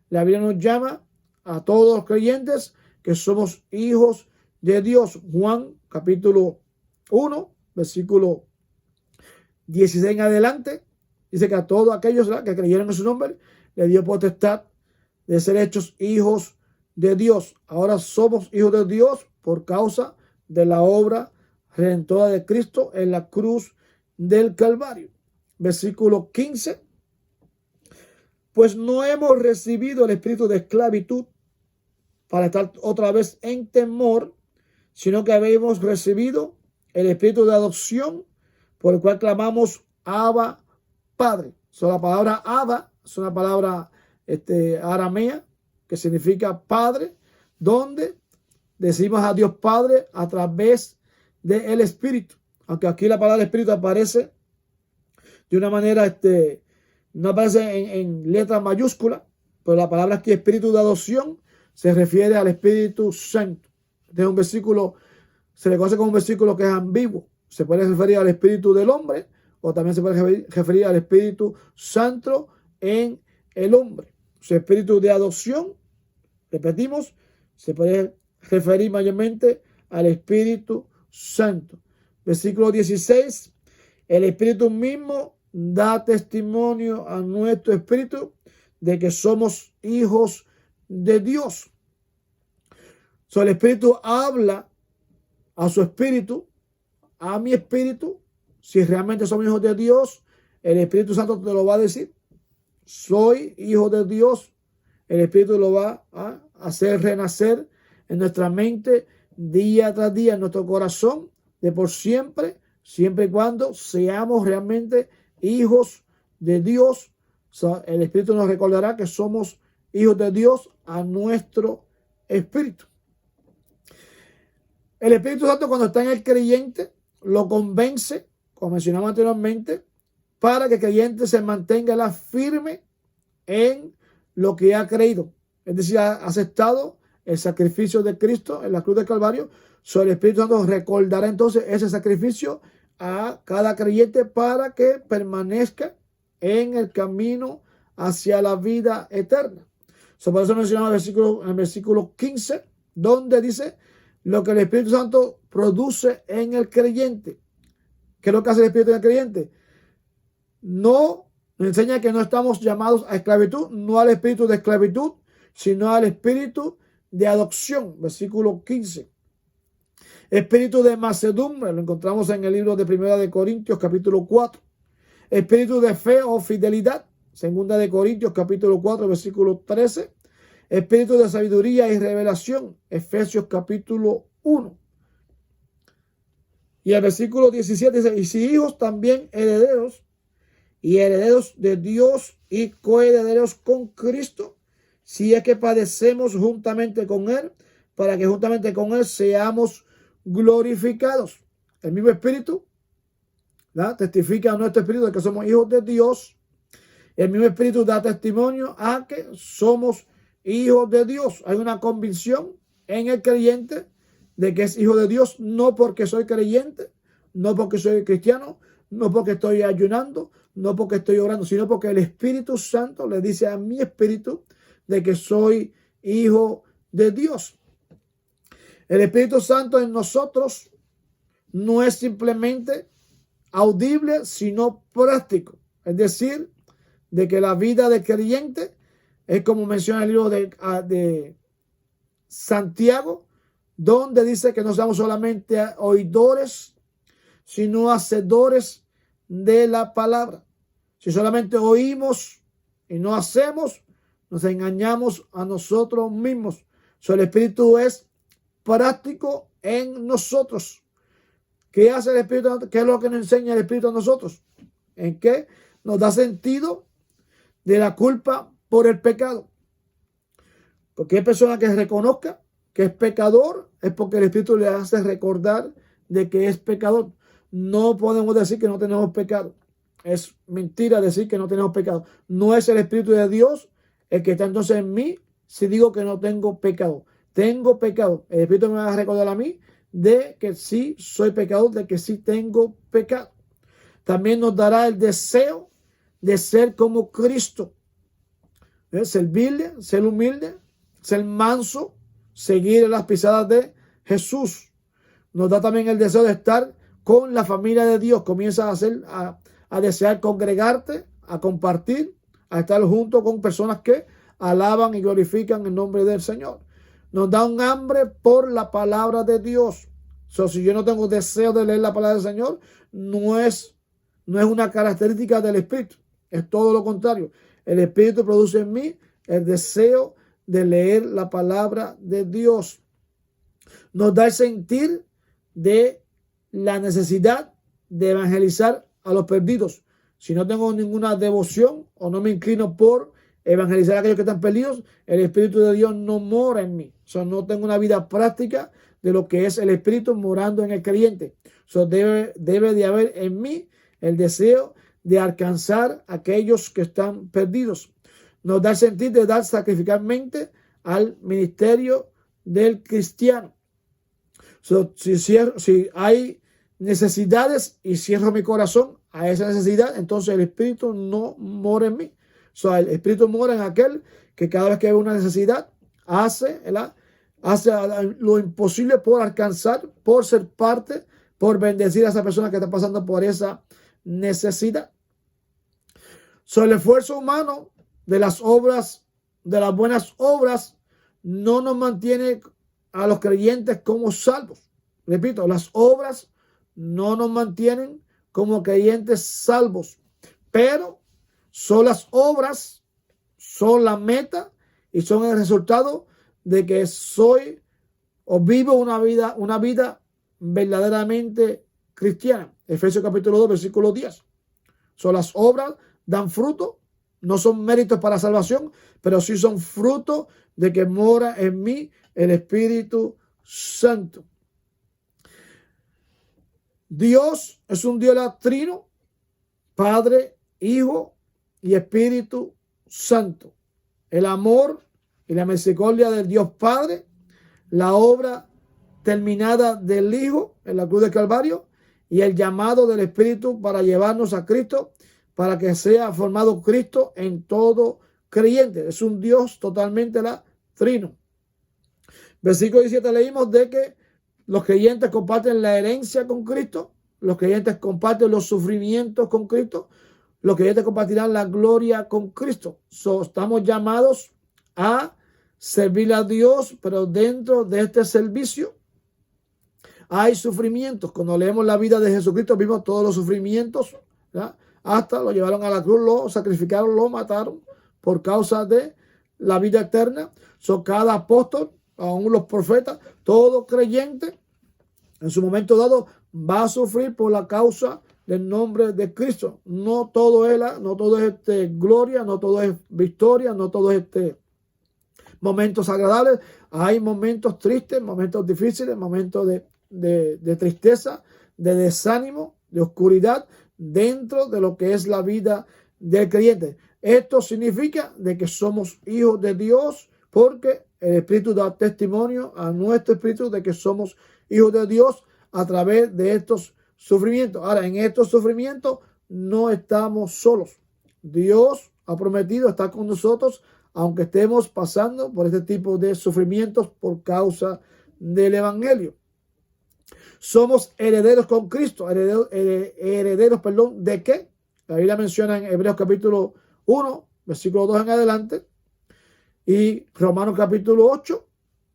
Speaker 1: la Biblia nos llama a todos los creyentes que somos hijos de Dios. Juan capítulo 1, versículo 16 en adelante, dice que a todos aquellos que creyeron en su nombre, le dio potestad de ser hechos hijos de Dios. Ahora somos hijos de Dios por causa de la obra redentora de Cristo en la cruz del Calvario. Versículo 15. Pues no hemos recibido el espíritu de esclavitud para estar otra vez en temor, sino que habéis recibido el espíritu de adopción, por el cual clamamos Abba, Padre. La palabra Abba es una palabra aramea que significa Padre, donde decimos a Dios Padre a través del Espíritu. Aunque aquí la palabra Espíritu aparece de una manera, no aparece en letra mayúscula, pero la palabra aquí Espíritu de adopción se refiere al Espíritu Santo. Este es un versículo, se le conoce como un versículo que es ambiguo. Se puede referir al Espíritu del hombre o también se puede referir al Espíritu Santo en el hombre. Su Espíritu de adopción, repetimos, se puede referir mayormente al Espíritu Santo. Versículo 16. El Espíritu mismo da testimonio a nuestro espíritu de que somos hijos de Dios. El Espíritu habla a su espíritu, a mi espíritu. Si realmente somos hijos de Dios, el Espíritu Santo te lo va a decir. Soy hijo de Dios. El Espíritu lo va a hacer renacer en nuestra mente día tras día, en nuestro corazón, de por siempre, siempre y cuando seamos realmente hijos de Dios. El Espíritu nos recordará que somos hijos de Dios a nuestro espíritu. El Espíritu Santo, cuando está en el creyente, lo convence, como mencionamos anteriormente, para que el creyente se mantenga firme en lo que ha creído. Es decir, ha aceptado el sacrificio de Cristo en la cruz del Calvario. El Espíritu Santo recordará entonces ese sacrificio a cada creyente para que permanezca en el camino hacia la vida eterna. Por eso mencionamos en el versículo 15, donde dice lo que el Espíritu Santo produce en el creyente. ¿Qué es lo que hace el Espíritu en el creyente? Nos enseña que no estamos llamados a esclavitud, no al espíritu de esclavitud, sino al espíritu de adopción. Versículo 15. Espíritu de mansedumbre, lo encontramos en el libro de Primera de Corintios, capítulo 4. Espíritu de fe o fidelidad, Segunda de Corintios, capítulo 4, versículo 13. Espíritu de sabiduría y revelación, Efesios, capítulo 1. Y el versículo 17 dice, y si hijos también herederos, y herederos de Dios y coherederos con Cristo, si es que padecemos juntamente con Él, para que juntamente con Él seamos glorificados. El mismo Espíritu, ¿verdad?, testifica a nuestro espíritu de que somos hijos de Dios. El mismo Espíritu da testimonio a que somos hijos de Dios. Hay una convicción en el creyente de que es hijo de Dios, no porque soy creyente, no porque soy cristiano, no porque estoy ayunando, no porque estoy orando, sino porque el Espíritu Santo le dice a mi espíritu de que soy hijo de Dios. El Espíritu Santo en nosotros no es simplemente audible, sino práctico. Es decir, de que la vida del creyente es como menciona el libro de Santiago, donde dice que no seamos solamente oidores, sino hacedores de la palabra. Si solamente oímos y no hacemos, nos engañamos a nosotros mismos. El Espíritu es práctico en nosotros. ¿Qué hace el Espíritu? ¿Qué es lo que nos enseña el Espíritu a nosotros? ¿En qué? Nos da sentido de la culpa por el pecado. Porque hay personas que reconozca que es pecador, es porque el Espíritu le hace recordar de que es pecador. No podemos decir que no tenemos pecado. Es mentira decir que no tenemos pecado. No es el Espíritu de Dios el que está entonces en mí si digo que no tengo pecado. Tengo pecado. El Espíritu me va a recordar a mí de que sí soy pecador, de que sí tengo pecado. También nos dará el deseo de ser como Cristo. Servirle, ser humilde, ser manso, seguir las pisadas de Jesús. Nos da también el deseo de estar con la familia de Dios. Comienza a desear congregarte, a compartir, a estar junto con personas que alaban y glorifican el nombre del Señor. Nos da un hambre por la palabra de Dios. Si yo no tengo deseo de leer la palabra del Señor, no es una característica del Espíritu. Es todo lo contrario. El Espíritu produce en mí el deseo de leer la palabra de Dios. Nos da el sentir de la necesidad de evangelizar a los perdidos. Si no tengo ninguna devoción o no me inclino por evangelizar a aquellos que están perdidos, el Espíritu de Dios no mora en mí. No tengo una vida práctica de lo que es el Espíritu morando en el creyente. Debe de haber en mí el deseo de alcanzar a aquellos que están perdidos. Nos da el sentir de dar sacrificalmente al ministerio del cristiano. Si hay necesidades y cierro mi corazón a esa necesidad, entonces el Espíritu no mora en mí. El Espíritu mora en aquel que cada vez que hay una necesidad hace lo imposible por alcanzar, por ser parte, por bendecir a esa persona que está pasando por esa necesidad. El esfuerzo humano de las obras, de las buenas obras, no nos mantiene a los creyentes como salvos. Repito, las obras no nos mantienen como creyentes salvos, pero son las obras, son la meta y son el resultado de que soy o vivo una vida verdaderamente cristiana. Efesios capítulo 2, versículo 10. Las obras dan fruto, no son méritos para salvación, pero sí son fruto de que mora en mí el Espíritu Santo. Dios es un Dios trino, Padre, Hijo y Espíritu Santo. El amor y la misericordia del Dios Padre, la obra terminada del Hijo en la cruz del Calvario y el llamado del Espíritu para llevarnos a Cristo, para que sea formado Cristo en todo creyente. Es un Dios totalmente trino. Versículo 17 leímos de que los creyentes comparten la herencia con Cristo, los creyentes comparten los sufrimientos con Cristo, los creyentes compartirán la gloria con Cristo. Estamos llamados a servir a Dios, pero dentro de este servicio hay sufrimientos. Cuando leemos la vida de Jesucristo vimos todos los sufrimientos, ¿verdad? Hasta lo llevaron a la cruz, lo sacrificaron, lo mataron por causa de la vida eterna. Cada apóstol, aún los profetas, todo creyente en su momento dado va a sufrir por la causa del nombre de Cristo. No todo es gloria, no todo es victoria, no todo es momentos agradables. Hay momentos tristes, momentos difíciles, momentos de tristeza, de desánimo, de oscuridad dentro de lo que es la vida del creyente. Esto significa de que somos hijos de Dios, porque el Espíritu da testimonio a nuestro espíritu de que somos hijos de Dios a través de estos sufrimientos. Ahora, en estos sufrimientos no estamos solos. Dios ha prometido estar con nosotros aunque estemos pasando por este tipo de sufrimientos por causa del Evangelio. Somos herederos con Cristo. Herederos, ¿de qué? La Biblia menciona en Hebreos capítulo 1, versículo 2 en adelante, y Romanos capítulo 8,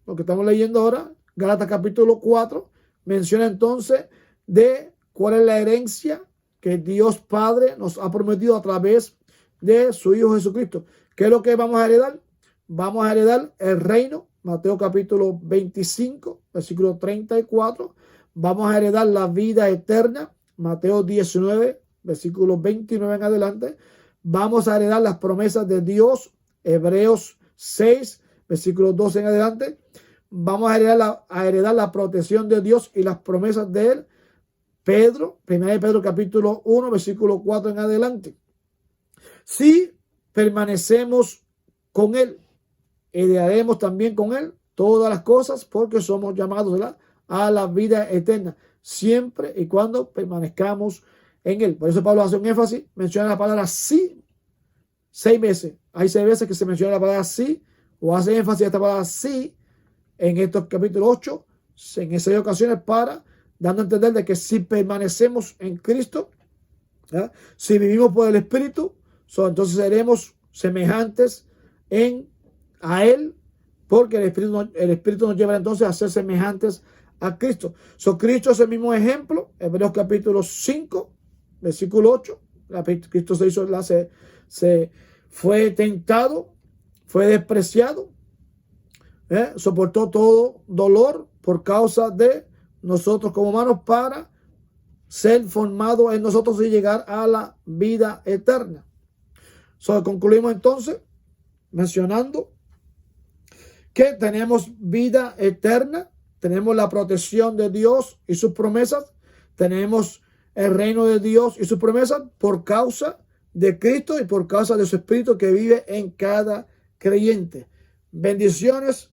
Speaker 1: lo que estamos leyendo ahora, Gálatas capítulo 4, menciona entonces de cuál es la herencia que Dios Padre nos ha prometido a través de su Hijo Jesucristo. ¿Qué es lo que vamos a heredar? Vamos a heredar el reino, Mateo capítulo 25, versículo 34. Vamos a heredar la vida eterna, Mateo 19, versículo 29 en adelante. Vamos a heredar las promesas de Dios, Hebreos 6, versículo 12 en adelante. Vamos a heredar la protección de Dios y las promesas de Él, Pedro, 1 Pedro capítulo 1, versículo 4 en adelante. Si permanecemos con Él, heredaremos también con Él todas las cosas, porque somos llamados, ¿verdad?, a la vida eterna, siempre y cuando permanezcamos en Él. Por eso Pablo hace un énfasis, menciona la palabra sí 6 veces. Hay 6 veces que se menciona la palabra sí, o hace énfasis a esta palabra sí en estos capítulos 8, en esas ocasiones, para dando a entender de que si permanecemos en Cristo, ¿verdad?, si vivimos por el Espíritu, entonces seremos semejantes a Él, porque el Espíritu nos lleva entonces a ser semejantes a Cristo. Cristo es el mismo ejemplo. Hebreos capítulo 5, versículo 8. Cristo se fue tentado, fue despreciado, soportó todo dolor por causa de nosotros como humanos para ser formado en nosotros y llegar a la vida eterna. Concluimos entonces mencionando que tenemos vida eterna, tenemos la protección de Dios y sus promesas, tenemos el reino de Dios y sus promesas por causa de Cristo y por causa de su Espíritu que vive en cada creyente. Bendiciones